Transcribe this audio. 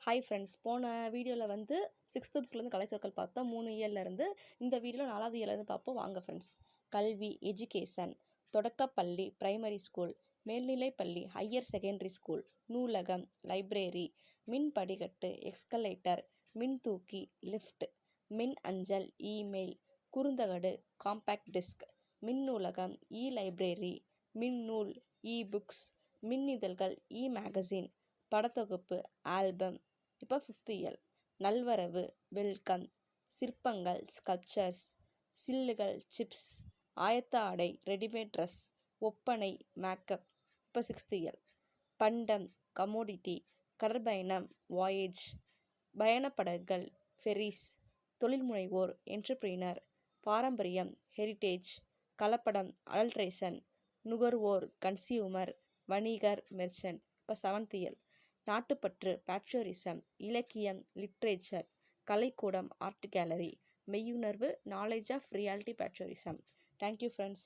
Hi friends, போன வீடியோவில் வந்து 6th புக்லேருந்து கலைச்சொற்கள் பார்த்தோம் 3 இயர்லேருந்து. இந்த வீடியோவில் 4வது இயர்லேருந்து பார்ப்போம். வாங்க ஃப்ரெண்ட்ஸ். கல்வி, எஜுகேஷன், தொடக்கப்பள்ளி, பிரைமரி ஸ்கூல், மேல்நிலைப்பள்ளி, ஹையர் செகண்டரி ஸ்கூல், நூலகம், லைப்ரரி, மின் படிக்கட்டு, எக்ஸ்கலேட்டர், மின் தூக்கி, லிஃப்ட், மின் அஞ்சல், இமெயில், குறுந்தகடு, காம்பேக்ட் டிஸ்க், மின் நூலகம், லைப்ரரி, மின் நூல், புக்ஸ், மின் இதழ்கள், மேகசின், படத்தொகுப்பு, ஆல்பம். இப்போ 5th இயர். நல்வரவு, வெல்கம், சிற்பங்கள், ஸ்கல்ப்சர்ஸ், சில்லுகள், சிப்ஸ், ஆயத்த ஆடை, ரெடிமேட் ட்ரெஸ், ஒப்பனை, மேக்கப். இப்போ 6th இயர். பண்டம், கமோடிட்டி, கடற்பயணம், வாயேஜ், பயணப்படகுகள், ஃபெரிஸ், தொழில் முனைவோர், என்டர்பிரினர், பாரம்பரியம், ஹெரிட்டேஜ், கலப்படம், அடல்ட்ரேஷன், நுகர்வோர், கன்சியூமர், வணிகர், மெர்ச்சன்ட். இப்போ 7th இயர். நாட்டுப்பற்று, பேட்ரியோட்டிசம், இலக்கியம், லிட்ரேச்சர், கலைக்கூடம், ஆர்ட் கேலரி, மெய்யுணர்வு, knowledge of reality, patriotism. Thank you friends.